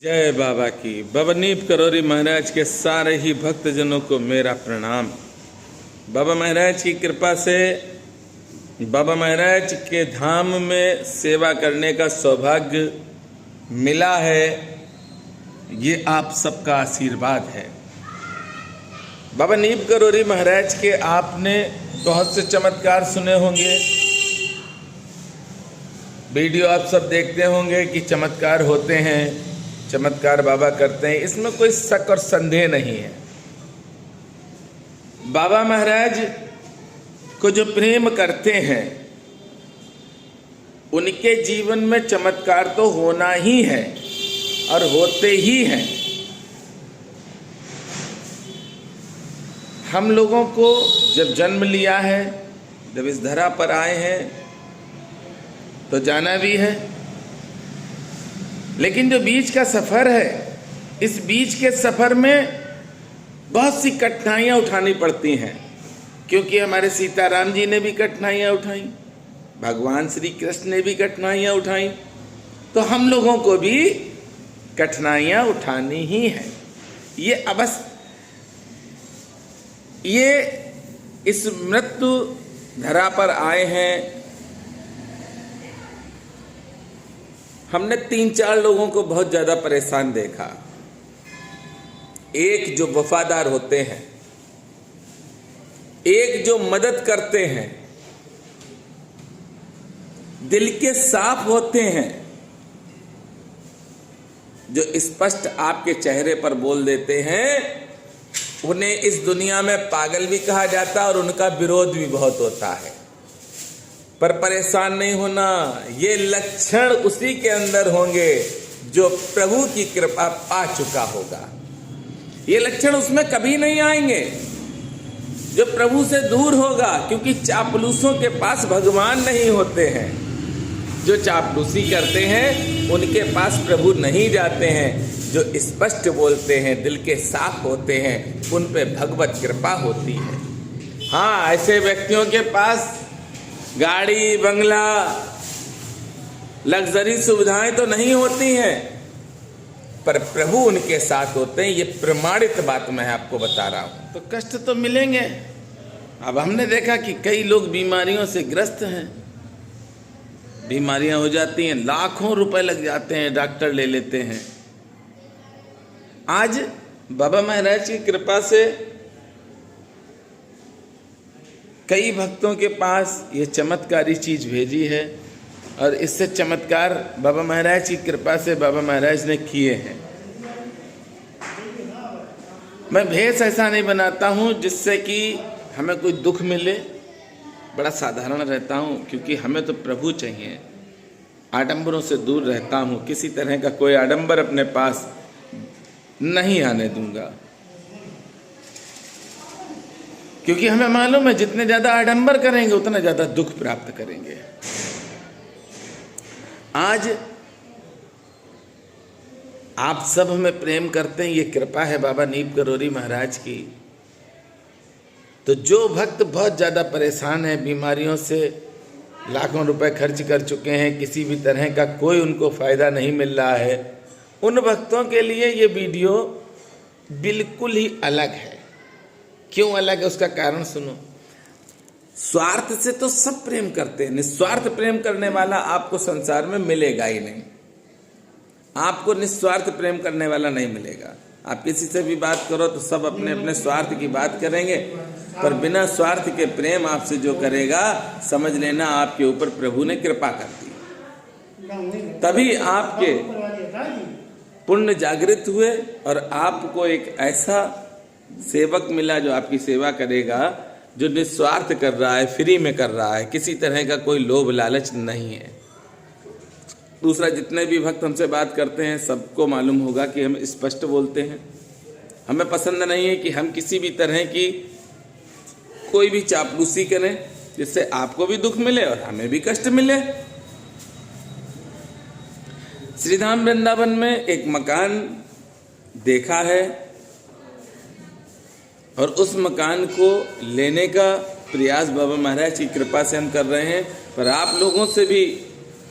जय बाबा की। बाबा नीप करोरी महाराज के सारे ही भक्तजनों को मेरा प्रणाम। बाबा महाराज की कृपा से बाबा महाराज के धाम में सेवा करने का सौभाग्य मिला है, ये आप सबका आशीर्वाद है। बाबा नीप करोरी महाराज के आपने बहुत से चमत्कार सुने होंगे, वीडियो आप सब देखते होंगे कि चमत्कार होते हैं, चमत्कार बाबा करते हैं, इसमें कोई शक और संदेह नहीं है। बाबा महाराज को जो प्रेम करते हैं उनके जीवन में चमत्कार तो होना ही है और होते ही हैं। हम लोगों को जब जन्म लिया है, जब इस धरा पर आए हैं तो जाना भी है, लेकिन जो बीच का सफर है, इस बीच के सफर में बहुत सी कठिनाइयां उठानी पड़ती हैं, क्योंकि हमारे सीताराम जी ने भी कठिनाइयां उठाई, भगवान श्री कृष्ण ने भी कठिनाइयां उठाई, तो हम लोगों को भी कठिनाइयां उठानी ही है। ये इस मृत्यु धरा पर आए हैं। हमने 3-4 लोगों को बहुत ज्यादा परेशान देखा। एक जो वफादार होते हैं, एक जो मदद करते हैं, दिल के साफ होते हैं, जो स्पष्ट आपके चेहरे पर बोल देते हैं, उन्हें इस दुनिया में पागल भी कहा जाता है और उनका विरोध भी बहुत होता है। पर परेशान नहीं होना, ये लक्षण उसी के अंदर होंगे जो प्रभु की कृपा पा चुका होगा। ये लक्षण उसमें कभी नहीं आएंगे जो प्रभु से दूर होगा, क्योंकि चापलूसों के पास भगवान नहीं होते हैं। जो चापलूसी करते हैं उनके पास प्रभु नहीं जाते हैं। जो स्पष्ट बोलते हैं, दिल के साफ होते हैं, उन पे भगवत कृपा होती है। हाँ, ऐसे व्यक्तियों के पास गाड़ी, बंगला, लग्जरी सुविधाएं तो नहीं होती हैं, पर प्रभु उनके साथ होते हैं। ये प्रमाणित बात मैं आपको बता रहा हूं। तो कष्ट तो मिलेंगे। अब हमने देखा कि कई लोग बीमारियों से ग्रस्त हैं, बीमारियां हो जाती हैं, लाखों रुपए लग जाते हैं, डॉक्टर ले लेते हैं। आज बाबा महाराज की कृपा से कई भक्तों के पास ये चमत्कारी चीज भेजी है, और इससे चमत्कार बाबा महाराज की कृपा से बाबा महाराज ने किए हैं। मैं भेष ऐसा नहीं बनाता हूं जिससे कि हमें कोई दुख मिले, बड़ा साधारण रहता हूं, क्योंकि हमें तो प्रभु चाहिए। आडंबरों से दूर रहता हूं, किसी तरह का कोई आडंबर अपने पास नहीं आने दूंगा, क्योंकि हमें मालूम है जितने ज्यादा आडंबर करेंगे उतना ज्यादा दुख प्राप्त करेंगे। आज आप सब हमें प्रेम करते हैं, ये कृपा है बाबा नीप करोरी महाराज की। तो जो भक्त बहुत ज्यादा परेशान है, बीमारियों से लाखों रुपए खर्च कर चुके हैं, किसी भी तरह का कोई उनको फायदा नहीं मिल रहा है, उन भक्तों के लिए ये वीडियो बिल्कुल ही अलग है। क्यों अलग है, उसका कारण सुनो। स्वार्थ से तो सब प्रेम करते हैं, निस्वार्थ प्रेम करने वाला आपको संसार में मिलेगा ही नहीं। आपको निस्वार्थ प्रेम करने वाला नहीं मिलेगा। आप किसी से भी बात करो तो सब अपने अपने स्वार्थ की बात करेंगे, पर बिना स्वार्थ के प्रेम आपसे जो करेगा, समझ लेना आपके ऊपर प्रभु ने कृपा कर दी। तभी आपके पुण्य जागृत हुए और आपको एक ऐसा सेवक मिला जो आपकी सेवा करेगा, जो निस्वार्थ कर रहा है, फ्री में कर रहा है, किसी तरह का कोई लोभ लालच नहीं है। दूसरा, जितने भी भक्त हमसे बात करते हैं सबको मालूम होगा कि हम स्पष्ट बोलते हैं। हमें पसंद नहीं है कि हम किसी भी तरह की कोई भी चापलूसी करें जिससे आपको भी दुख मिले और हमें भी कष्ट मिले। श्रीधाम वृंदावन में एक मकान देखा है और उस मकान को लेने का प्रयास बाबा महाराज की कृपा से हम कर रहे हैं। पर आप लोगों से भी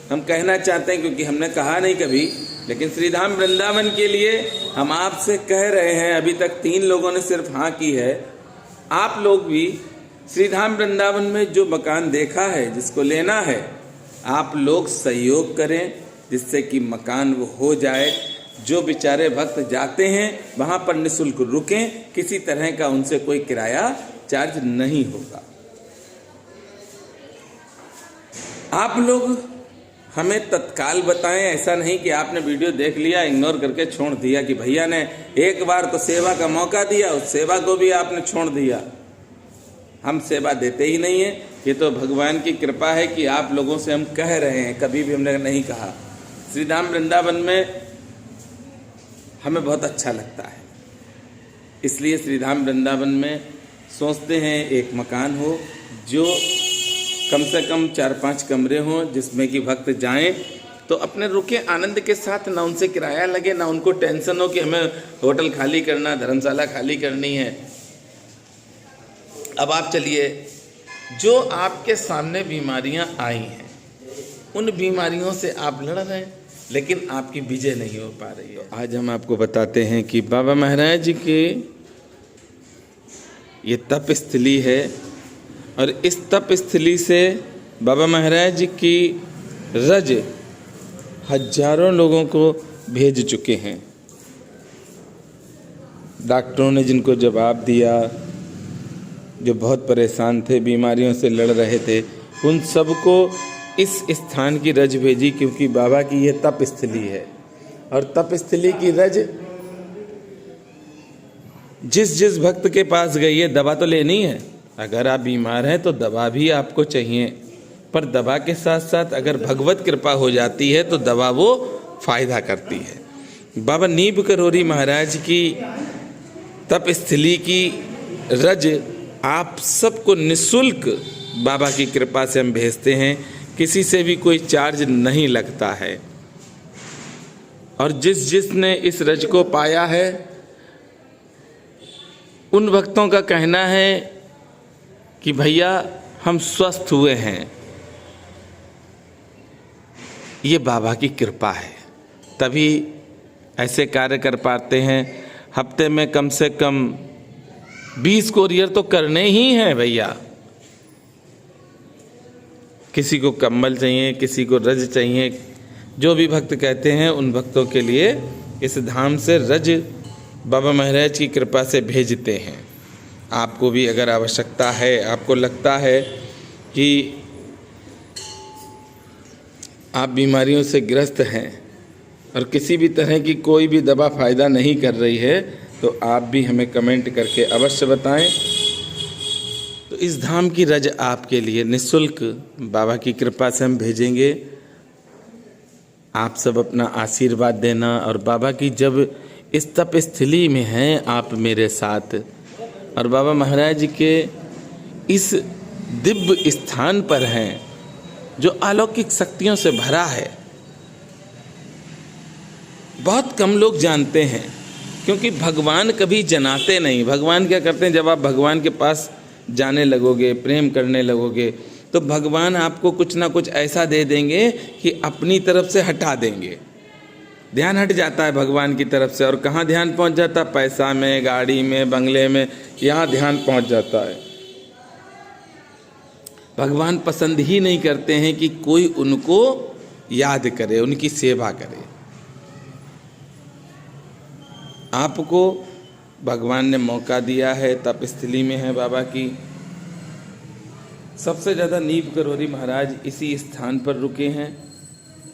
हम कहना चाहते हैं, क्योंकि हमने कहा नहीं कभी लेकिन श्रीधाम वृंदावन के लिए हम आपसे कह रहे हैं, अभी तक 3 लोगों ने सिर्फ हाँ की है, आप लोग भी श्रीधाम वृंदावन में जो मकान देखा है, जिसको लेना है, आप लोग सहयोग करें जिससे कि मकान वो हो जाए। जो बेचारे भक्त जाते हैं वहाँ पर निःशुल्क रुकें, किसी तरह का उनसे कोई किराया चार्ज नहीं होगा। आप लोग हमें तत्काल बताएं, ऐसा नहीं कि आपने वीडियो देख लिया इग्नोर करके छोड़ दिया कि भैया ने एक बार तो सेवा का मौका दिया, उस सेवा को भी आपने छोड़ दिया। हम सेवा देते ही नहीं है, ये तो भगवान की कृपा है कि आप लोगों से हम कह रहे हैं, कभी भी हमने नहीं कहा। श्रीधाम वृंदावन में हमें बहुत अच्छा लगता है, इसलिए श्रीधाम वृंदावन में सोचते हैं एक मकान हो जो कम से कम 4-5 कमरे हों, जिसमें कि भक्त जाएं तो अपने रुके आनंद के साथ, ना उनसे किराया लगे, ना उनको टेंशन हो कि हमें होटल खाली करना, धर्मशाला खाली करनी है। अब आप चलिए, जो आपके सामने बीमारियां आई हैं, उन बीमारियों से आप लड़ रहे हैं, लेकिन आपकी विजय नहीं हो पा रही है। आज हम आपको बताते हैं कि बाबा महाराज की ये तप स्थली है, और इस तप स्थली से बाबा महाराज की रज हजारों लोगों को भेज चुके हैं। डॉक्टरों ने जिनको जवाब दिया, जो बहुत परेशान थे, बीमारियों से लड़ रहे थे, उन सबको इस स्थान की रज भेजी, क्योंकि बाबा की ये तप स्थली है। और तप स्थली की रज जिस जिस भक्त के पास गई है, दवा तो लेनी है। अगर आप बीमार हैं तो दवा भी आपको चाहिए, पर दवा के साथ साथ अगर भगवत कृपा हो जाती है तो दवा वो फायदा करती है। बाबा नीब करोरी महाराज की तप स्थली की रज आप सबको निःशुल्क बाबा की कृपा से हम भेजते हैं, किसी से भी कोई चार्ज नहीं लगता है। और जिस जिसने इस रज को पाया है, उन भक्तों का कहना है कि भैया हम स्वस्थ हुए हैं, ये बाबा की कृपा है, तभी ऐसे कार्य कर पाते हैं। हफ्ते में कम से कम 20 कोरियर तो करने ही हैं भैया। किसी को कम्बल चाहिए, किसी को रज चाहिए, जो भी भक्त कहते हैं उन भक्तों के लिए इस धाम से रज बाबा महाराज की कृपा से भेजते हैं। आपको भी अगर आवश्यकता है, आपको लगता है कि आप बीमारियों से ग्रस्त हैं और किसी भी तरह की कोई भी दवा फ़ायदा नहीं कर रही है, तो आप भी हमें कमेंट करके अवश्य बताएं। तो इस धाम की रज आपके लिए निःशुल्क बाबा की कृपा से हम भेजेंगे। आप सब अपना आशीर्वाद देना, और बाबा की जब इस तप स्थली में हैं आप मेरे साथ, और बाबा महाराज के इस दिव्य स्थान पर हैं जो अलौकिक शक्तियों से भरा है। बहुत कम लोग जानते हैं, क्योंकि भगवान कभी जनाते नहीं। भगवान क्या करते हैं, जब आप भगवान के पास जाने लगोगे, प्रेम करने लगोगे, तो भगवान आपको कुछ ना कुछ ऐसा दे देंगे कि अपनी तरफ से हटा देंगे। ध्यान हट जाता है भगवान की तरफ से, और कहाँ ध्यान पहुंच जाता है? पैसा में, गाड़ी में, बंगले में, यहाँ ध्यान पहुंच जाता है। भगवान पसंद ही नहीं करते हैं कि कोई उनको याद करे, उनकी सेवा करे। आपको भगवान ने मौका दिया है, तप स्थली में है बाबा की। सबसे ज़्यादा नीब करोरी महाराज इसी स्थान पर रुके हैं।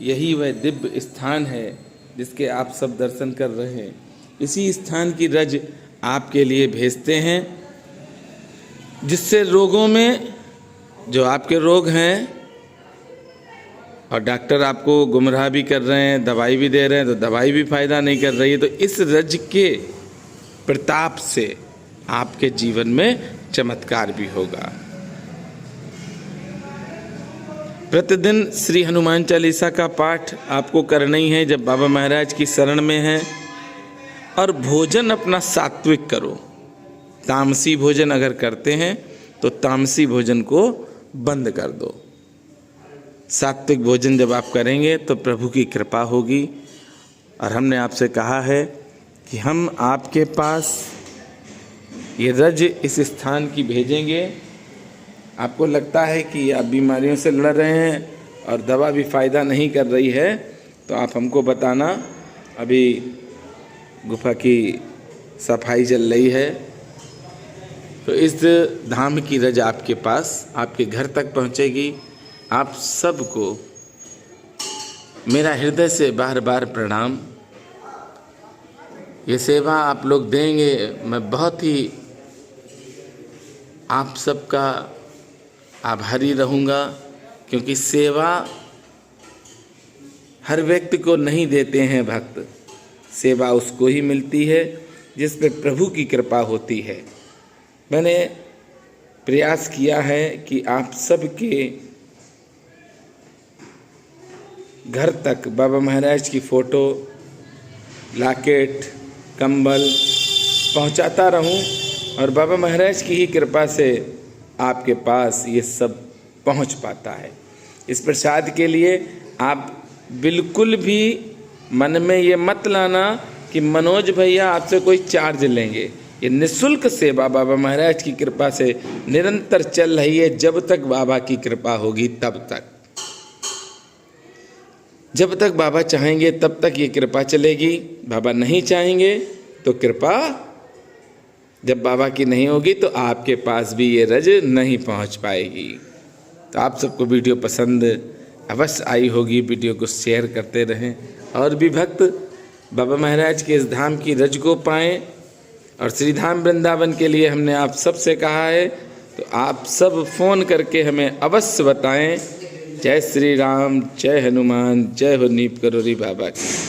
यही वह दिव्य स्थान है जिसके आप सब दर्शन कर रहे हैं। इसी स्थान की रज आपके लिए भेजते हैं, जिससे रोगों में, जो आपके रोग हैं, और डॉक्टर आपको गुमराह भी कर रहे हैं, दवाई भी दे रहे हैं, तो दवाई भी फ़ायदा नहीं कर रही है, तो इस रज के प्रताप से आपके जीवन में चमत्कार भी होगा। प्रतिदिन श्री हनुमान चालीसा का पाठ आपको करना ही है जब बाबा महाराज की शरण में हैं। और भोजन अपना सात्विक करो। तामसी भोजन अगर करते हैं तो तामसी भोजन को बंद कर दो। सात्विक भोजन जब आप करेंगे तो प्रभु की कृपा होगी और हमने आपसे कहा है कि हम आपके पास ये रज इस स्थान की भेजेंगे। आपको लगता है कि आप बीमारियों से लड़ रहे हैं और दवा भी फ़ायदा नहीं कर रही है, तो आप हमको बताना। अभी गुफा की सफाई चल रही है, तो इस धाम की रज आपके पास, आपके घर तक पहुंचेगी। आप सबको मेरा हृदय से बार बार प्रणाम। ये सेवा आप लोग देंगे, मैं बहुत ही आप सबका आभारी रहूँगा, क्योंकि सेवा हर व्यक्ति को नहीं देते हैं भक्त। सेवा उसको ही मिलती है जिस पे प्रभु की कृपा होती है। मैंने प्रयास किया है कि आप सबके घर तक बाबा महाराज की फ़ोटो, लॉकेट, कंबल पहुंचाता रहूं, और बाबा महाराज की ही कृपा से आपके पास ये सब पहुंच पाता है। इस प्रसाद के लिए आप बिल्कुल भी मन में ये मत लाना कि मनोज भैया आपसे कोई चार्ज लेंगे। ये निःशुल्क सेवा बाबा महाराज की कृपा से निरंतर चल रही है। जब तक बाबा की कृपा होगी तब तक, जब तक बाबा चाहेंगे तब तक ये कृपा चलेगी। बाबा नहीं चाहेंगे तो कृपा जब बाबा की नहीं होगी तो आपके पास भी ये रज नहीं पहुंच पाएगी। तो आप सबको वीडियो पसंद अवश्य आई होगी। वीडियो को शेयर करते रहें और भी भक्त बाबा महाराज के इस धाम की रज को पाएं। और श्री धाम वृंदावन के लिए हमने आप सबसे कहा है, तो आप सब फ़ोन करके हमें अवश्य बताएं। जय श्री राम, जय हनुमान, जय हो नीप करोरी बाबा की।